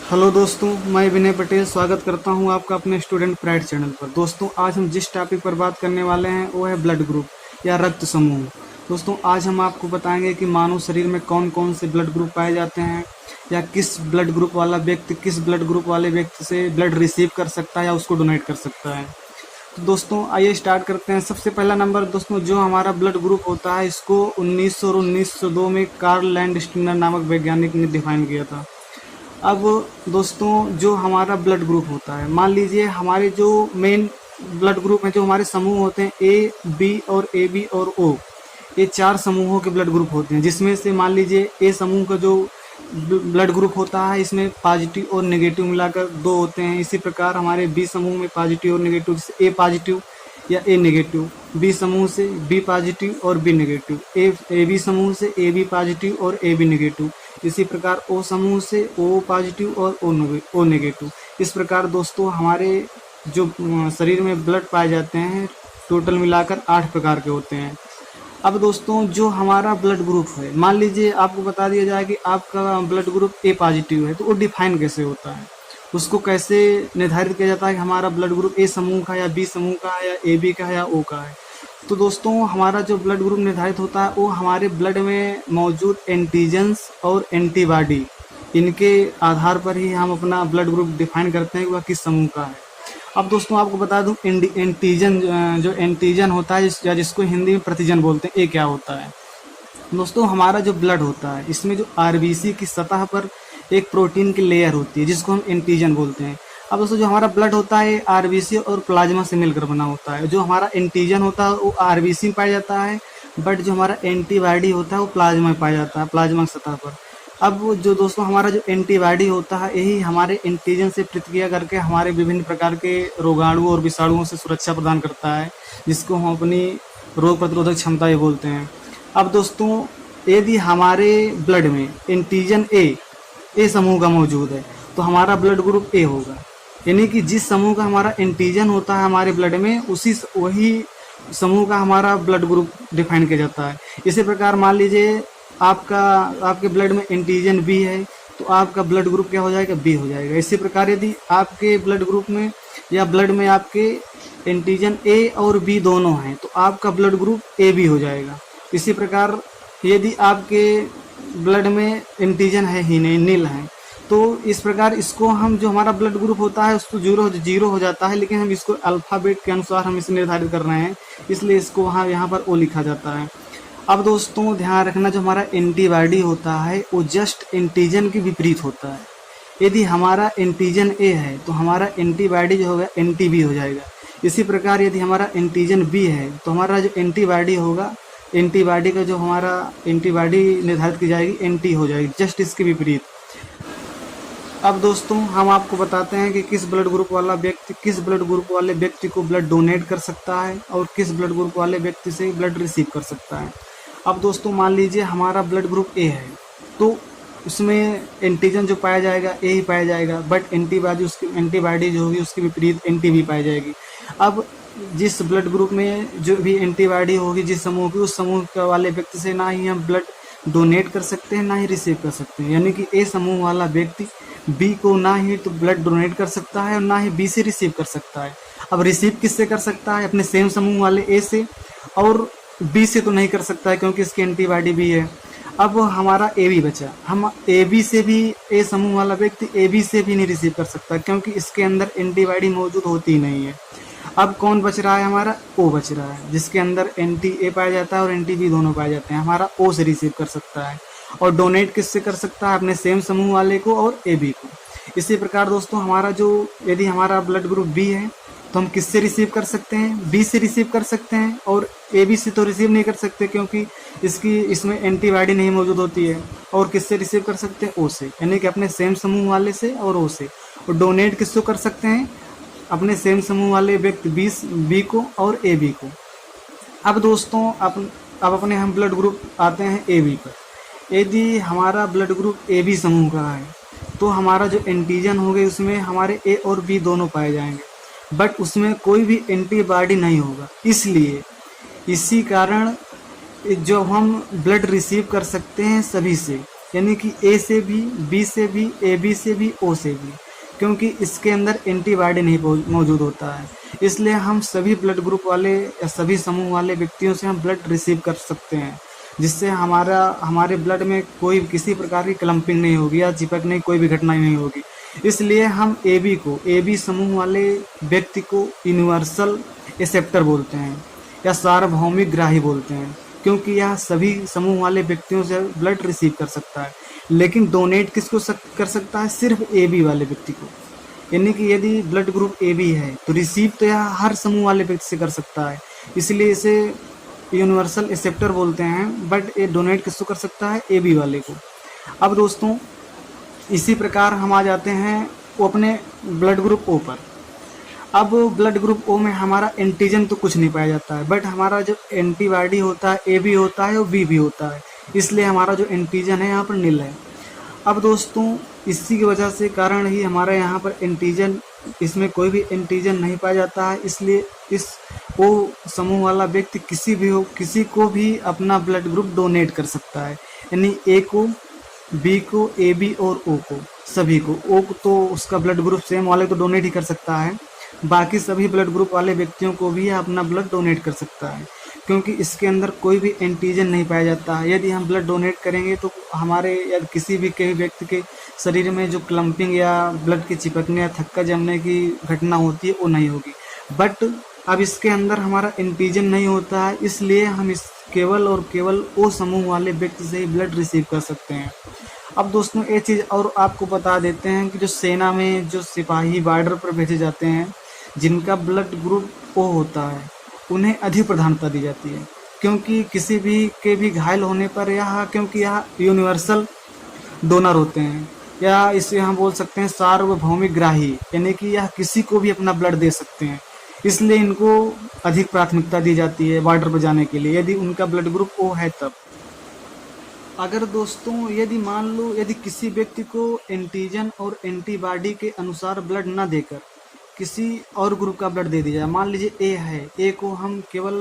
Hello दोस्तों, मैं विनय पटेल स्वागत करता हूं आपका अपने स्टूडेंट प्राइड चैनल पर। दोस्तों, आज हम जिस टॉपिक पर बात करने वाले हैं वो है ब्लड ग्रुप या रक्त समूह। दोस्तों, आज हम आपको बताएंगे कि मानव शरीर में कौन कौन से ब्लड ग्रुप पाए जाते हैं या किस ब्लड ग्रुप वाला व्यक्ति किस ब्लड ग्रुप वाले व्यक्ति से ब्लड रिसीव कर सकता है या उसको डोनेट कर सकता है। तो दोस्तों, आइए स्टार्ट करते हैं। सबसे पहला नंबर दोस्तों, जो हमारा ब्लड ग्रुप होता है इसको 1900 और 1902 में कार्ल लैंडस्टीनर नामक वैज्ञानिक ने डिफाइन किया था। अब दोस्तों, जो हमारा ब्लड ग्रुप होता है, मान लीजिए हमारे जो मेन ब्लड ग्रुप हैं, जो हमारे समूह होते हैं ए बी और ए बी और ओ, ये 4 समूहों के ब्लड ग्रुप होते हैं। जिसमें से मान लीजिए ए समूह का जो ब्लड ग्रुप होता है इसमें पॉजिटिव और नेगेटिव मिलाकर 2 होते हैं। इसी प्रकार हमारे बी समूह में पॉजिटिव और नेगेटिव, जैसे ए पॉजिटिव या ए नेगेटिव, बी समूह से बी पॉजिटिव और बी नेगेटिव, ए बी समूह से ए बी पॉजिटिव और ए बी नेगेटिव। इसी प्रकार ओ समूह से ओ पॉजिटिव और ओ नेगेटिव। इस प्रकार दोस्तों हमारे जो शरीर में ब्लड पाए जाते हैं टोटल मिलाकर 8 प्रकार के होते हैं। अब दोस्तों, जो हमारा ब्लड ग्रुप है, मान लीजिए आपको बता दिया जाए कि आपका ब्लड ग्रुप ए पॉजिटिव है, तो वो डिफाइन कैसे होता है, उसको कैसे निर्धारित किया जाता है कि हमारा ब्लड ग्रुप ए समूह का या बी समूह का है या ए बी का है या ओ का है। तो दोस्तों, हमारा जो ब्लड ग्रुप निर्धारित होता है वो हमारे ब्लड में मौजूद एंटीजन्स और एंटीबॉडी, इनके आधार पर ही हम अपना ब्लड ग्रुप डिफाइन करते हैं कि वह किस समूह का है। अब दोस्तों, आपको बता दूं एंटीजन, जो एंटीजन होता है या जिसको हिंदी में प्रतिजन बोलते हैं, ये क्या होता है। दोस्तों, हमारा जो ब्लड होता है इसमें जो आरबीसी की सतह पर एक प्रोटीन की लेयर होती है जिसको हम एंटीजन बोलते हैं। अब दोस्तों, जो हमारा ब्लड होता है आरबीसी और प्लाज्मा से मिलकर बना होता है। जो हमारा एंटीजन होता है वो आरबीसी में पाया जाता है, बट जो हमारा एंटीबॉडी होता है वो प्लाज्मा में पाया जाता है, प्लाज्मा की सतह पर। अब जो दोस्तों हमारा जो एंटीबॉडी होता है यही हमारे एंटीजन से प्रतिक्रिया करके हमारे विभिन्न प्रकार के रोगाणु और विषाणुओं से सुरक्षा प्रदान करता है, जिसको हम अपनी रोग प्रतिरोधक क्षमता ये बोलते हैं। अब दोस्तों, यदि हमारे ब्लड में एंटीजन ए समूह का मौजूद है तो हमारा ब्लड ग्रुप ए होगा। यानी कि जिस समूह का हमारा एंटीजन होता है हमारे ब्लड में वही समूह का हमारा ब्लड ग्रुप डिफाइन किया जाता है। इसी प्रकार मान लीजिए आपके ब्लड में एंटीजन बी है तो आपका ब्लड ग्रुप क्या हो जाएगा, बी हो जाएगा। इसी प्रकार यदि आपके ब्लड ग्रुप में या ब्लड में आपके एंटीजन ए और बी दोनों हैं तो आपका ब्लड ग्रुप ए बी हो जाएगा। इसी प्रकार यदि आपके ब्लड में एंटीजन है ही नहीं, नील है, तो इस प्रकार इसको हम जो हमारा ब्लड ग्रुप होता है उसको जीरो हो जाता है, लेकिन हम इसको अल्फ़ाबेट के अनुसार हम इसे निर्धारित कर रहे हैं, इसलिए इसको यहाँ पर ओ लिखा जाता है। अब दोस्तों, ध्यान रखना, जो हमारा एंटीबॉडी होता है वो जस्ट एंटीजन के विपरीत होता है। यदि हमारा एंटीजन ए है तो हमारा एंटीबॉडी जो होगा एंटी बी हो जाएगा। इसी प्रकार यदि हमारा एंटीजन बी है तो हमारा जो एंटीबॉडी होगा, एंटीबॉडी का जो हमारा एंटीबॉडी निर्धारित की जाएगी एंटी हो जाएगी, जस्ट इसके विपरीत। अब दोस्तों, हम आपको बताते हैं कि किस ब्लड ग्रुप वाले व्यक्ति को ब्लड डोनेट कर सकता है और किस ब्लड ग्रुप वाले व्यक्ति से ब्लड रिसीव कर सकता है। अब दोस्तों, मान लीजिए हमारा ब्लड ग्रुप ए है तो उसमें एंटीजन जो पाया जाएगा ए ही पाया जाएगा, बट एंटीबॉडी जो होगी उसके विपरीत एंटी बी पाई जाएगी। अब जिस ब्लड ग्रुप में जो भी एंटीबॉडी होगी जिस समूह की, उस समूह वाले व्यक्ति से ना ही हम ब्लड डोनेट कर सकते हैं ना ही रिसीव कर सकते हैं। यानी कि ए समूह वाला व्यक्ति बी को ना ही तो ब्लड डोनेट कर सकता है और ना ही बी से रिसीव कर सकता है। अब रिसीव किससे कर सकता है, अपने सेम समूह वाले ए से, और बी से तो नहीं कर सकता है क्योंकि इसकी एंटीबॉडी बी है। अब हमारा ए बी बचा, हम ए बी से भी, ए समूह वाला व्यक्ति ए बी से भी नहीं रिसीव कर सकता क्योंकि इसके अंदर एंटीबॉडी मौजूद होती ही नहीं है। अब कौन बच रहा है, हमारा ओ बच रहा है, जिसके अंदर एंटी ए पाया जाता है और एंटी बी दोनों पाए जाते हैं। हमारा ओ से रिसीव कर सकता है और डोनेट किससे कर सकता है, अपने सेम समूह वाले को और ए बी को। इसी प्रकार दोस्तों, हमारा जो यदि हमारा ब्लड ग्रुप बी है तो हम किससे रिसीव कर सकते हैं, बी से रिसीव कर सकते हैं, और ए बी से तो रिसीव नहीं कर सकते क्योंकि इसमें एंटीबॉडी नहीं मौजूद होती है। और किससे रिसीव कर सकते हैं, ओ से, यानी कि अपने सेम समूह वाले से और ओ से। और डोनेट किसको कर सकते हैं, अपने सेम समूह वाले व्यक्ति बी को और ए बी को। अब दोस्तों, अब अपने हम ब्लड ग्रुप आते हैं ए बी पर। यदि हमारा ब्लड ग्रुप ए बी समूह का है तो हमारा जो एंटीजन होंगे उसमें हमारे ए और बी दोनों पाए जाएंगे, बट उसमें कोई भी एंटीबॉडी नहीं होगा। इसी कारण जो हम ब्लड रिसीव कर सकते हैं सभी से, यानी कि ए से भी, बी से भी, ए बी से भी, ओ से भी, क्योंकि इसके अंदर एंटीबॉडी नहीं मौजूद होता है। इसलिए हम सभी ब्लड ग्रुप वाले या सभी समूह वाले व्यक्तियों से हम ब्लड रिसीव कर सकते हैं, जिससे हमारे ब्लड में कोई किसी प्रकार की क्लम्पिंग नहीं होगी या चिपकने की कोई भी घटना नहीं होगी। इसलिए हम ए बी समूह वाले व्यक्ति को यूनिवर्सल एक्सेप्टर बोलते हैं या सार्वभौमिक ग्राही बोलते हैं, क्योंकि यह सभी समूह वाले व्यक्तियों से ब्लड रिसीव कर सकता है। लेकिन डोनेट किसको कर सकता है? सिर्फ ए बी वाले व्यक्ति को। यानी कि यदि ब्लड ग्रुप ए बी है तो रिसीव तो यह हर समूह वाले व्यक्ति से कर सकता है, इसलिए इसे यूनिवर्सल एक्सेप्टर बोलते हैं। बट ये डोनेट किसको कर सकता है? ए बी वाले को। अब दोस्तों इसी प्रकार हम आ जाते हैं वो अपने ब्लड ग्रुप ओ पर। अब ब्लड ग्रुप ओ में हमारा एंटीजन तो कुछ नहीं पाया जाता है, बट हमारा जो एंटीबॉडी होता है ए बी होता है और बी भी होता है, इसलिए हमारा जो एंटीजन है यहाँ पर नील है। अब दोस्तों इसी की वजह से कारण ही हमारे यहाँ पर एंटीजन, इसमें कोई भी एंटीजन नहीं पाया जाता है, इसलिए इस ओ समूह वाला व्यक्ति किसी भी हो, किसी को भी अपना ब्लड ग्रुप डोनेट कर सकता है। यानी ए को, बी को, ए बी और ओ को, सभी को। ओ को तो उसका ब्लड ग्रुप सेम वाले तो डोनेट ही कर सकता है, बाकी सभी ब्लड ग्रुप वाले व्यक्तियों को भी अपना ब्लड डोनेट कर सकता है, क्योंकि इसके अंदर कोई भी एंटीजन नहीं पाया जाता है। यदि हम ब्लड डोनेट करेंगे तो हमारे या किसी भी व्यक्ति के शरीर में जो क्लम्पिंग या ब्लड के चिपकने या थक्का जमने की घटना होती है वो नहीं होगी। बट अब इसके अंदर हमारा एंटीजन नहीं होता है, इसलिए हम इस केवल और केवल ओ समूह वाले व्यक्ति से ही ब्लड रिसीव कर सकते हैं। अब दोस्तों एक चीज़ और आपको बता देते हैं कि जो सेना में जो सिपाही बॉर्डर पर भेजे जाते हैं, जिनका ब्लड ग्रुप ओ होता है, उन्हें अधिक प्रधानता दी जाती है, क्योंकि किसी भी के भी घायल होने पर क्योंकि यह यूनिवर्सल डोनर होते हैं, या इसे हम बोल सकते हैं सार्वभौमिक ग्राही, यानी कि यह किसी को भी अपना ब्लड दे सकते हैं, इसलिए इनको अधिक प्राथमिकता दी जाती है बॉर्डर पर जाने के लिए, यदि उनका ब्लड ग्रुप ओ है तब। अगर दोस्तों यदि मान लो यदि किसी व्यक्ति को एंटीजन और एंटीबॉडी के अनुसार ब्लड न देकर किसी और ग्रुप का ब्लड दे दिया जाए, मान लीजिए ए है, ए को हम केवल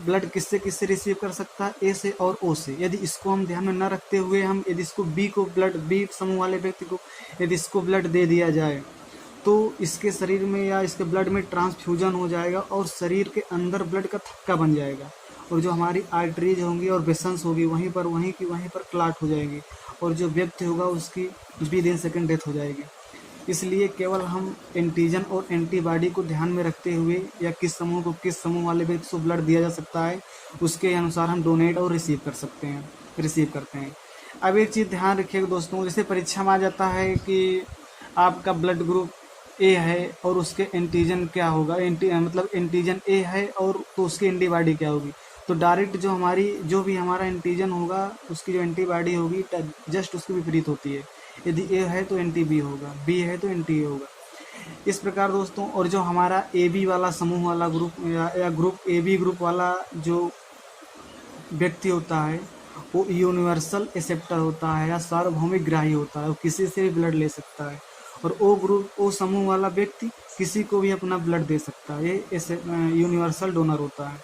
ब्लड किससे रिसीव कर सकता है? ए से और ओ से। यदि इसको हम ध्यान में न रखते हुए हम यदि इसको बी को ब्लड, बी समूह वाले व्यक्ति को यदि इसको ब्लड दे दिया जाए तो इसके शरीर में या इसके ब्लड में ट्रांसफ्यूजन हो जाएगा और शरीर के अंदर ब्लड का थक्का बन जाएगा, और जो हमारी आर्टरीज होंगी और वेसन्स होगी वहीं पर क्लाट हो जाएगी, और जो व्यक्ति होगा उसकी विदिन सेकंड डेथ हो जाएगी। इसलिए केवल हम एंटीजन और एंटीबॉडी को ध्यान में रखते हुए या किस समूह वाले व्यक्ति को ब्लड दिया जा सकता है उसके अनुसार हम डोनेट और रिसीव करते हैं। अब एक चीज़ ध्यान रखिएगा दोस्तों, जैसे परीक्षा में आ जाता है कि आपका ब्लड ग्रुप ए है और उसके एंटीजन क्या होगा, मतलब एंटीजन ए है और तो उसकी एंटीबॉडी क्या होगी, तो डायरेक्ट जो भी हमारा एंटीजन होगा उसकी जो एंटीबॉडी होगी जस्ट उसके विपरीत होती है। यदि ए है तो एंटी बी होगा, बी है तो एंटी ए होगा। इस प्रकार दोस्तों, और जो हमारा ए बी वाला समूह वाला ग्रुप या ग्रुप ए बी ग्रुप वाला जो व्यक्ति होता है वो यूनिवर्सल एक्सेप्टर होता है या सार्वभौमिक ग्राही होता है, वो किसी से भी ब्लड ले सकता है, और ओ समूह वाला व्यक्ति किसी को भी अपना ब्लड दे सकता है, ये यूनिवर्सल डोनर होता है।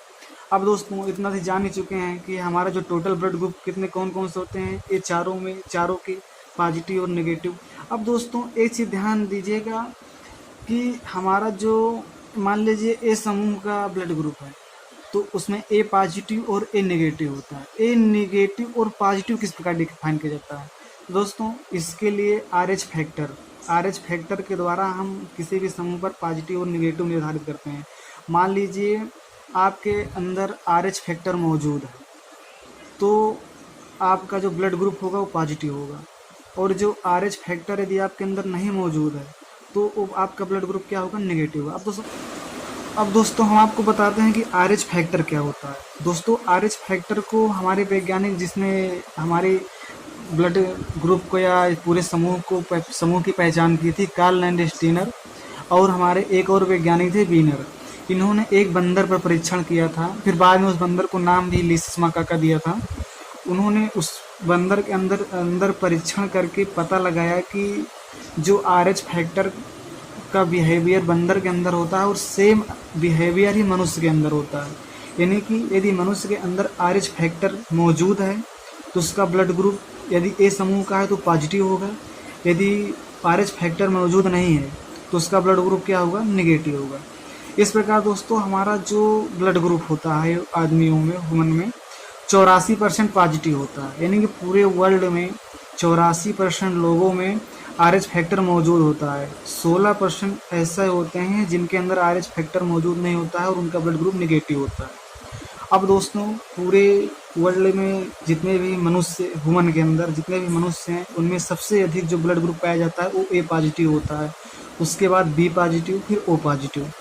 अब दोस्तों इतना से जान ही चुके हैं कि हमारा जो टोटल ब्लड ग्रुप कौन कौन से होते हैं, ये चारों के पॉजिटिव और नेगेटिव। अब दोस्तों एक चीज़ ध्यान दीजिएगा कि हमारा जो मान लीजिए ए समूह का ब्लड ग्रुप है तो उसमें ए पॉजिटिव और ए नेगेटिव होता है। ए नेगेटिव और पॉजिटिव किस प्रकार डिफाइन किया जाता है दोस्तों? इसके लिए RH फैक्टर के द्वारा हम किसी भी समूह पर पॉजिटिव और नेगेटिव निर्धारित करते हैं। मान लीजिए आपके अंदर RH फैक्टर मौजूद है तो आपका जो ब्लड ग्रुप होगा वो पॉजिटिव होगा, और जो RH फैक्टर यदि आपके अंदर नहीं मौजूद है तो आपका ब्लड ग्रुप क्या होगा? नेगेटिव होगा। अब दोस्तों हम आपको बताते हैं कि RH फैक्टर क्या होता है। दोस्तों RH फैक्टर को हमारे वैज्ञानिक, जिसने हमारे ब्लड ग्रुप को या पूरे समूह की पहचान की थी, कार्ल लैंडस्टीनर, और हमारे एक और वैज्ञानिक थे वीनर। इन्होंने एक बंदर पर परीक्षण किया था, फिर बाद में उस बंदर को नाम भी लीसिस माकाका दिया था। उन्होंने उस बंदर के अंदर परीक्षण करके पता लगाया कि जो RH फैक्टर का बिहेवियर बंदर के अंदर होता है और सेम बिहेवियर ही मनुष्य के अंदर होता है। यानी कि यदि मनुष्य के अंदर RH फैक्टर मौजूद है तो उसका ब्लड ग्रुप यदि ए समूह का है तो पॉजिटिव होगा, यदि RH फैक्टर मौजूद नहीं है तो उसका ब्लड ग्रुप क्या होगा, निगेटिव होगा। इस प्रकार दोस्तों हमारा जो ब्लड ग्रुप होता है आदमियों में, ह्यूमन में 84% पॉजिटिव होता है, यानी कि पूरे वर्ल्ड में 84% लोगों में RH फैक्टर मौजूद होता है। 16% ऐसे होते हैं जिनके अंदर RH फैक्टर मौजूद नहीं होता है और उनका ब्लड ग्रुप निगेटिव होता है। अब दोस्तों पूरे वर्ल्ड में जितने भी मनुष्य, ह्यूमन के अंदर जितने भी मनुष्य हैं उनमें सबसे अधिक जो ब्लड ग्रुप पाया जाता है वो ए पॉजिटिव होता है, उसके बाद बी पॉजिटिव, फिर ओ पॉजिटिव।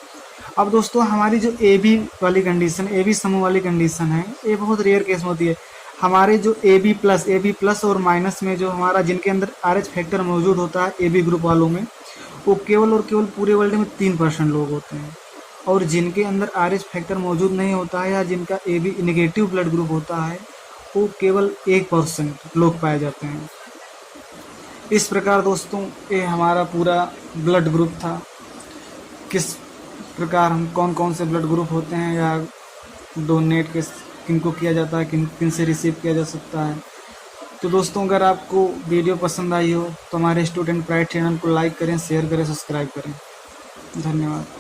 अब दोस्तों हमारी जो ए बी वाली कंडीशन, ए बी समूह वाली कंडीशन है, ये बहुत रेयर केस में होती है। हमारे जो ए बी प्लस और माइनस में जो हमारा जिनके अंदर RH फैक्टर मौजूद होता है ए बी ग्रुप वालों में, वो केवल और केवल पूरे वर्ल्ड में 3% लोग होते हैं, और जिनके अंदर RH फैक्टर मौजूद नहीं होता है या जिनका A B negative blood group होता है वो केवल 1% लोग पाए जाते हैं। इस प्रकार दोस्तों ये हमारा पूरा ब्लड ग्रुप था, किस प्रकार हम कौन कौन से ब्लड ग्रुप होते हैं या डोनेट किनको किया जाता है, किन से रिसीव किया जा सकता है। तो दोस्तों अगर आपको वीडियो पसंद आई हो तो हमारे स्टूडेंट प्राइड चैनल को लाइक करें, शेयर करें, सब्सक्राइब करें। धन्यवाद।